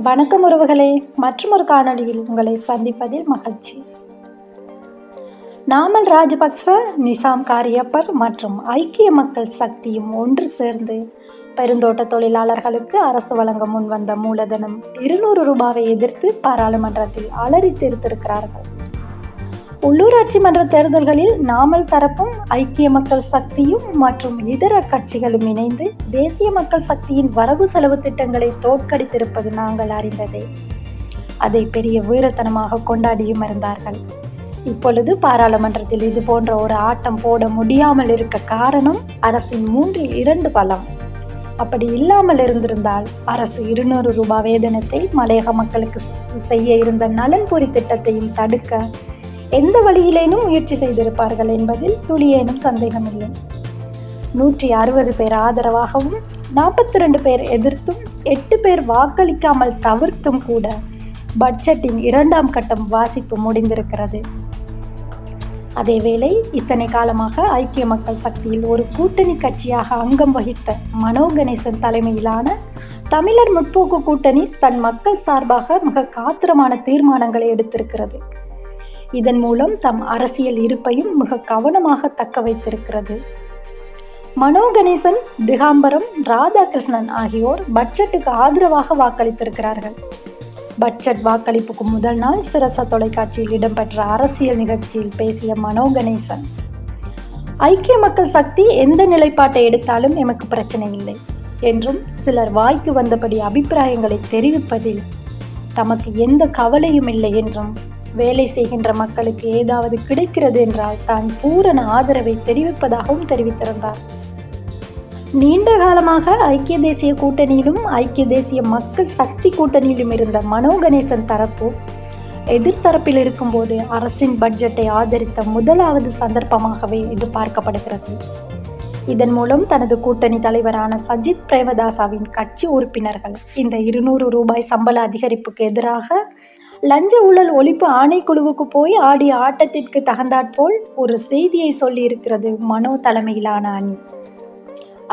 வணக்கம் உறவுகளே, மற்றொரு காணொளியில் உங்களை சந்திப்பதில் மகிழ்ச்சி. நாமல் ராஜபக்ச, நிசாம் காரியப்பர் மற்றும் ஐக்கிய மக்கள் சக்தியும் ஒன்று சேர்ந்து பெருந்தோட்ட தொழிலாளர்களுக்கு அரசு வழங்க முன்வந்த மூலதனம் 200 ரூபாவை எதிர்த்து பாராளுமன்றத்தில் அலறி தீர்த்திருக்கிறார்கள். உள்ளூராட்சி மன்ற தேர்தல்களில் நாமல் தரப்பும் ஐக்கிய மக்கள் சக்தியும் மற்றும் இதர கட்சிகளும் இணைந்து தேசிய மக்கள் சக்தியின் வரவு செலவு திட்டங்களை தோற்கடித்திருப்பது நாங்கள் அறிந்ததே. அதை பெரிய வீரத்தனமாக கொண்டாடியும் இருந்தார்கள். இப்பொழுது பாராளுமன்றத்தில் இது போன்ற ஒரு ஆட்டம் போட முடியாமல் இருக்க காரணம் அரசின் 3/2 பலம். அப்படி இல்லாமல் இருந்திருந்தால் அரசு 200 ரூபாய் வேதனத்தை மலையக மக்களுக்கு செய்ய இருந்த நலன்புரி திட்டத்தையும் தடுக்க எந்த வழியிலேனும் முயற்சி செய்திருப்பார்கள் என்பதில் துளியேனும் சந்தேகமில்லை. 160 பேர் ஆதரவாகவும் 42 பேர் எதிர்த்தும் 8 பேர் வாக்களிக்காமல் தவிர்த்தும் கூட பட்ஜெட்டின் 2ஆம் கட்டம் வாசிப்பு முடிந்திருக்கிறது. அதேவேளை இத்தனை காலமாக ஐக்கிய மக்கள் சக்தியில் ஒரு கூட்டணி கட்சியாக அங்கம் வகித்த மனோ கணேசன் தலைமையிலான தமிழர் முற்போக்கு கூட்டணி தன் மக்கள் சார்பாக மிக காத்திரமான தீர்மானங்களை எடுத்திருக்கிறது. இதன் மூலம் தம் அரசியல் இருப்பையும் மிக கவனமாக தக்க வைத்திருக்கிறது. மனோ கணேசன், திகாம்பரம், ராதாகிருஷ்ணன் ஆகியோர் பட்ஜெட்டுக்கு ஆதரவாக வாக்களித்திருக்கிறார்கள். பட்ஜெட் வாக்களிப்புக்கு முதல் நாள் சிரச தொலைக்காட்சியில் இடம்பெற்ற அரசியல் நிகழ்ச்சியில் பேசிய மனோ கணேசன், ஐக்கிய மக்கள் சக்தி எந்த நிலைப்பாட்டை எடுத்தாலும் எமக்கு பிரச்சனை இல்லை என்றும், சிலர் வாய்க்கு வந்தபடி அபிப்பிராயங்களை தெரிவிப்பதில் தமக்கு எந்த கவலையும் இல்லை என்றும், வேலை செய்கின்ற மக்களுக்கு ஏதாவது கிடைக்கிறது என்றால் தான் பூரண ஆதரவை தெரிவிப்பதாகவும் தெரிவித்திருந்தார். நீண்ட காலமாக ஐக்கிய தேசிய கூட்டணியிலும் ஐக்கிய தேசிய மக்கள் சக்தி கூட்டணியிலும் இருந்த மனோ கணேசன் தரப்பு எதிர்த்தரப்பில் இருக்கும்போது அரசின் பட்ஜெட்டை ஆதரித்த முதலாவது சந்தர்ப்பமாகவே இது பார்க்கப்படுகிறது. இதன் மூலம் தனது கூட்டணி தலைவரான சஜித் பிரேமதாசவின் கட்சி உறுப்பினர்கள் இந்த 200 ரூபாய் சம்பள அதிகரிப்புக்கு எதிராக லஞ்ச ஊழல் ஒழிப்பு ஆணைக்குழுவுக்கு போய் ஆடிய ஆட்டத்திற்கு தகுந்தாற்போல் ஒரு செய்தியை சொல்லியிருக்கிறது மனோ தலைமையிலான அணி.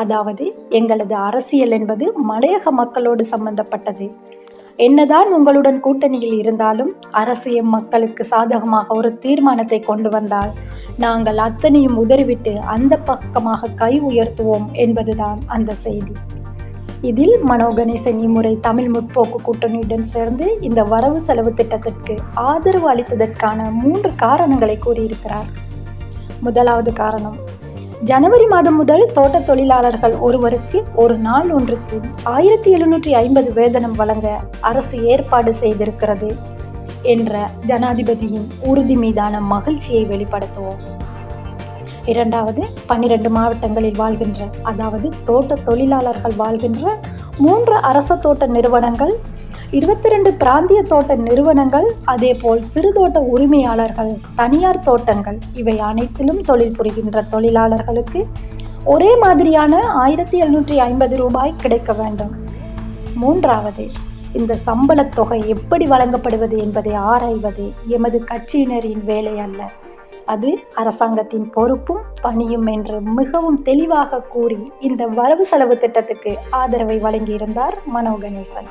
அதாவது, எங்களது அரசியல் என்பது மலையக மக்களோடு சம்பந்தப்பட்டது. என்னதான் உங்களுடன் கூட்டணியில் இருந்தாலும் அரசு மக்களுக்கு சாதகமாக ஒரு தீர்மானத்தை கொண்டு வந்தால் நாங்கள் அத்தனையும் உதறிவிட்டு அந்த பக்கமாக கை உயர்த்துவோம் என்பதுதான் அந்த செய்தி. இதில் மனோ கணேசன் இம்முறை தமிழ் முற்போக்கு கூட்டணியுடன் சேர்ந்து இந்த வரவு செலவு திட்டத்திற்கு ஆதரவு அளித்ததற்கான 3 காரணங்களை கூறியிருக்கிறார். முதலாவது காரணம், ஜனவரி மாதம் முதல் தோட்ட தொழிலாளர்கள் ஒருவருக்கு ஒரு நாள் ஒன்றுக்கு 1750 வேதனம் வழங்க அரசு ஏற்பாடு செய்திருக்கிறது என்ற ஜனாதிபதியின் உறுதி மீதான மகிழ்ச்சியை வெளிப்படுத்துவோம். இரண்டாவது, 12 மாவட்டங்களில் வாழ்கின்ற, அதாவது தோட்ட தொழிலாளர்கள் வாழ்கின்ற 3 அரச தோட்ட நிறுவனங்கள், 22 பிராந்திய தோட்ட நிறுவனங்கள், அதேபோல் சிறு தோட்ட உரிமையாளர்கள், தனியார் தோட்டங்கள், இவை அனைத்திலும் தொழில் புரிகின்ற தொழிலாளர்களுக்கு ஒரே மாதிரியான 1750 ரூபாய் கிடைக்க வேண்டும். மூன்றாவது, இந்த சம்பளத் தொகை எப்படி வழங்கப்படுவது என்பதை ஆராய்வது எமது கட்சியினரின் வேலை அல்ல, அது அரசாங்கத்தின் பொறுப்பும் பணியும் என்று மிகவும் தெளிவாக கூறி இந்த வரவு செலவு திட்டத்துக்கு ஆதரவை வழங்கியிருந்தார் மனோ கணேசன்.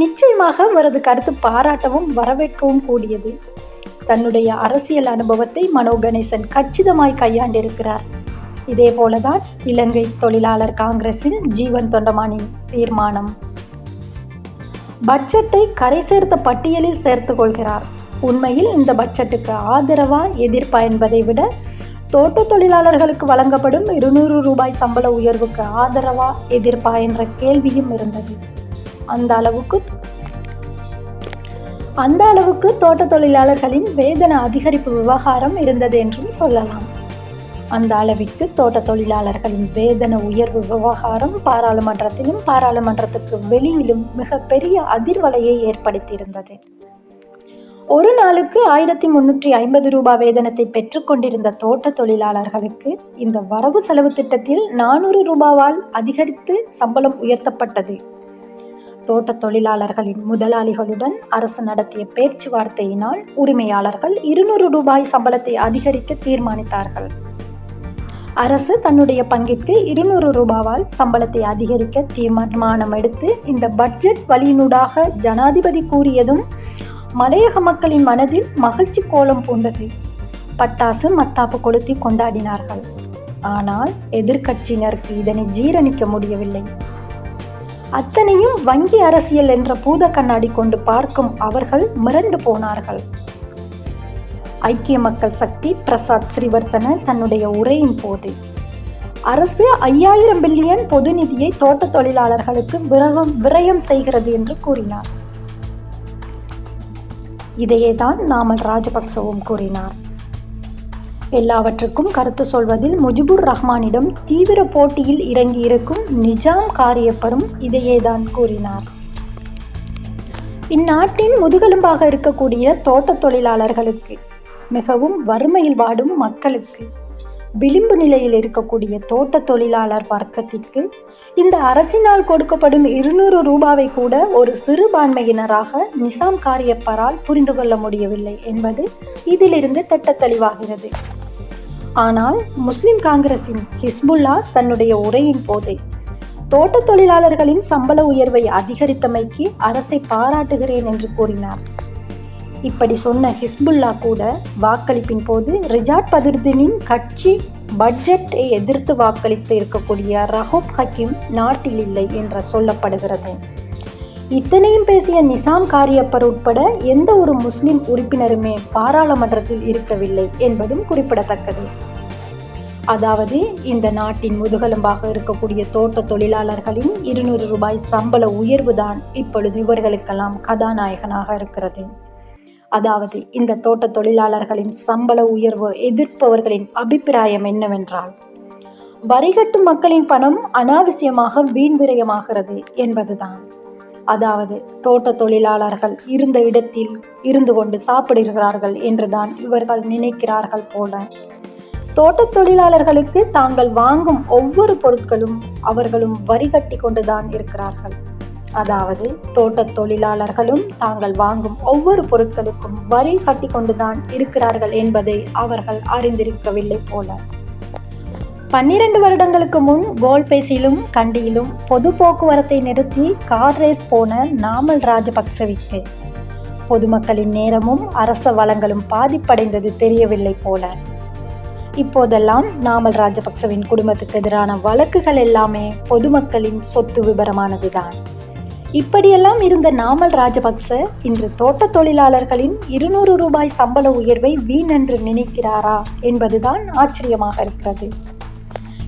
நிச்சயமாக அவரது கருத்து பாராட்டவும் வரவேற்கவும் கூடியது. தன்னுடைய அரசியல் அனுபவத்தை மனோ கணேசன் கச்சிதமாய் கையாண்டிருக்கிறார். இதே போலதான் இலங்கை தொழிலாளர் காங்கிரசின் ஜீவன் தொண்டமானின் தீர்மானம். பட்ஜெட்டை கரை சேர்த்த பட்டியலில் சேர்த்து கொள்கிறார். உண்மையில் இந்த பட்ஜெட்டுக்கு ஆதரவா எதிர்ப்பா என்பதை விட தோட்ட தொழிலாளர்களுக்கு வழங்கப்படும் 200 ரூபாய் சம்பள உயர்வுக்கு ஆதரவா எதிர்ப்பா என்ற கேள்வியும் இருந்தது. அந்த அளவுக்கு தோட்ட தொழிலாளர்களின் வேதன அதிகரிப்பு விவகாரம் இருந்தது என்றும் சொல்லலாம். அந்த அளவிற்கு தோட்ட தொழிலாளர்களின் வேதன உயர்வு விவகாரம் பாராளுமன்றத்திலும் பாராளுமன்றத்துக்கு வெளியிலும் மிக பெரிய அதிர்வலையை ஏற்படுத்தியிருந்தது. ஒரு நாளுக்கு 1350 ரூபாய் வேதனத்தை பெற்றுக்கொண்டிருந்த தோட்ட தொழிலாளர்களுக்கு இந்த வரவு செலவு திட்டத்தில் 400 ரூபாவால் அதிகரித்து சம்பளம் உயர்த்தப்பட்டது. தோட்ட தொழிலாளர்களின் முதலாளிகளுடன் அரசு நடத்திய பேச்சுவார்த்தையினால் உரிமையாளர்கள் 200 ரூபாய் சம்பளத்தை அதிகரிக்க தீர்மானித்தார்கள். அரசு தன்னுடைய பங்கிற்கு 200 ரூபாவால் சம்பளத்தை அதிகரிக்க தீர்மானம் எடுத்து இந்த பட்ஜெட் வழியினூடாக ஜனாதிபதி கூறியதும் மலையக மக்களின் மனதில் மகிழ்ச்சி கோலம் பூண்டது. பட்டாசு மத்தாப்பு கொளுத்தி கொண்டாடினார்கள். ஆனால் எதிர்க்கட்சியினருக்கு இதனை ஜீரணிக்க முடியவில்லை. அத்தனையும் வங்கி அரசியல் என்ற பூத கண்ணாடி கொண்டு பார்க்கும் அவர்கள் மிரண்டு போனார்கள். ஐக்கிய மக்கள் சக்தி பிரசாத் ஸ்ரீவர்த்தன தன்னுடைய உரையின் போது அரசு 5000 பில்லியன் பொது நிதியை தோட்ட தொழிலாளர்களுக்கு விரயம் செய்கிறது என்று கூறினார். இதையேதான் நாமல் ராஜபக்சவும் கூறினார். எல்லாவற்றுக்கும் கருத்து சொல்வதில் முஜிபுர் ரஹ்மானிடம் தீவிர போட்டியில் இறங்கியிருக்கும் நிஜாம் காரியப்பரும் இதையேதான் கூறினார். இந்நாட்டின் முதுகெலும்பாக இருக்கக்கூடிய தோட்ட தொழிலாளர்களுக்கு, மிகவும் வறுமையில் வாடும் மக்களுக்கு, விளிம்பு நிலையில் இருக்கக்கூடிய தோட்ட தொழிலாளர் வர்க்கத்திற்கு இந்த அரசினால் கொடுக்கப்படும் 200 ரூபாவை கூட ஒரு சிறுபான்மையினராக நிசாம் காரியப்பரால் புரிந்து கொள்ள முடியவில்லை என்பது இதிலிருந்து திட்ட தெளிவாகிறது. ஆனால் முஸ்லிம் காங்கிரசின் ஹிஸ்புல்லா தன்னுடைய உரையின் போதே தோட்ட தொழிலாளர்களின் சம்பள உயர்வை அதிகரித்தமைக்கு அரசை பாராட்டுகிறேன் என்று கூறினார். இப்படி சொன்ன ஹிஸ்புல்லா கூட வாக்களிப்பின் போது ரிஜாட் பதிருதீனின் கட்சி பட்ஜெட்டை எதிர்த்து வாக்களித்து இருக்கக்கூடிய ரஹூப் ஹக்கீம் நாட்டில் இல்லை என்று சொல்லப்படுகிறது. இத்தனையும் பேசிய நிசாம் காரியப்பர் உட்பட எந்த ஒரு முஸ்லிம் உறுப்பினருமே பாராளுமன்றத்தில் இருக்கவில்லை என்பதும் குறிப்பிடத்தக்கது. அதாவது இந்த நாட்டின் முதுகெலும்பாக இருக்கக்கூடிய தோட்ட தொழிலாளர்களின் 200 ரூபாய் சம்பள உயர்வுதான் இப்பொழுது இவர்களுக்கெல்லாம் கதாநாயகனாக இருக்கிறது. அதாவது இந்த தோட்ட தொழிலாளர்களின் சம்பள உயர்வு எதிர்ப்பவர்களின் அபிப்பிராயம் என்னவென்றால், வரிகட்டும் மக்களின் பணம் அனாவசியமாக வீண் விரயமாகிறது என்பதுதான். அதாவது தோட்ட தொழிலாளர்கள் இருந்த இடத்தில் இருந்து கொண்டு சாப்பிடுகிறார்கள் என்றுதான் இவர்கள் நினைக்கிறார்கள் போல. தோட்ட தொழிலாளர்களுக்கு தாங்கள் வாங்கும் ஒவ்வொரு பொருட்களும் அவர்களும் வரி கட்டி கொண்டுதான் இருக்கிறார்கள். அதாவது தோட்ட தொழிலாளர்களும் தாங்கள் வாங்கும் ஒவ்வொரு பொருட்களுக்கும் வரி கட்டி கொண்டுதான் இருக்கிறார்கள் என்பதை அவர்கள் அறிந்திருக்கவில்லை போல. 12 வருடங்களுக்கு முன் கோல்பேசிலும் கண்டியிலும் பொது போக்குவரத்தை நிறுத்தி கார் ரேஸ் போன நாமல் ராஜபக்சவிற்கு பொதுமக்களின் நேரமும் அரச வளங்களும் பாதிப்படைந்தது தெரியவில்லை போல. இப்போதெல்லாம் நாமல் ராஜபக்சவின் குடும்பத்துக்கு எதிரான வழக்குகள் எல்லாமே பொதுமக்களின் சொத்து விபரமானதுதான். இப்படியெல்லாம் இருந்த நாமல் ராஜபக்ச இன்று தோட்ட தொழிலாளர்களின் 200 ரூபாய் சம்பள உயர்வை வீணென்று நினைக்கிறாரா என்பதுதான் ஆச்சரியமாக இருக்கிறது.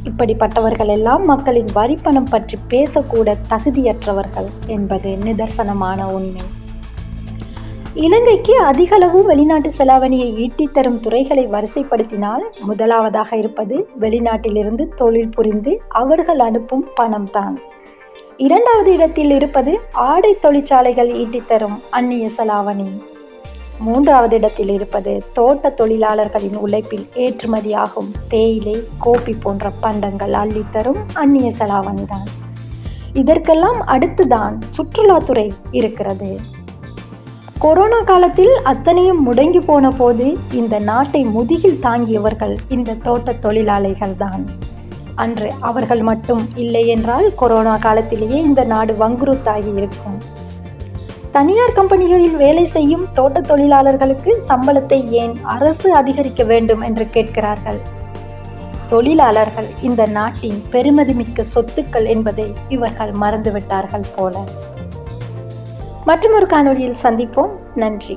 இப்படிப்பட்டவர்கள் எல்லாம் மக்களின் வரிப்பணம் பற்றி பேசக்கூட தகுதியற்றவர்கள் என்பது நிதர்சனமான உண்மை. இலங்கைக்கு அதிகளவு வெளிநாட்டு செலாவணியை ஈட்டித் தரும் துறைகளை வரிசைப்படுத்தினால் முதலாவதாக இருப்பது வெளிநாட்டிலிருந்து தொழில் புரிந்து அவர்கள் அனுப்பும் பணம் தான். இரண்டாவது இடத்தில் இருப்பது ஆடை தொழிற்சாலைகள் ஈட்டித்தரும் அந்நிய செலாவணி. மூன்றாவது இடத்தில் இருப்பது தோட்ட தொழிலாளர்களின் உழைப்பில் ஏற்றுமதியாகும் தேயிலை, கோப்பி போன்ற பண்டங்கள் அள்ளித்தரும் அந்நிய செலாவணிதான். இதற்கெல்லாம் அடுத்துதான் சுற்றுலாத்துறை இருக்கிறது. கொரோனா காலத்தில் அத்தனையும் முடங்கி போன போது இந்த நாட்டை முதுகில் தாங்கியவர்கள் இந்த தோட்ட தொழிலாளிகள் தான். அன்று அவர்கள் மட்டும் இல்லை என்றால் கொரோனா காலத்திலேயே இந்த நாடு வங்குறுத்தாகி இருக்கும். தனியார் கம்பெனிகளில் வேலை செய்யும் தோட்ட தொழிலாளர்களுக்கு சம்பளத்தை ஏன் அரசு அதிகரிக்க வேண்டும் என்று கேட்கிறார்கள். தொழிலாளர்கள் இந்த நாட்டின் பெருமதிமிக்க சொத்துக்கள் என்பதை இவர்கள் மறந்துவிட்டார்கள் போல. மற்றொரு காணொளியில் சந்திப்போம். நன்றி.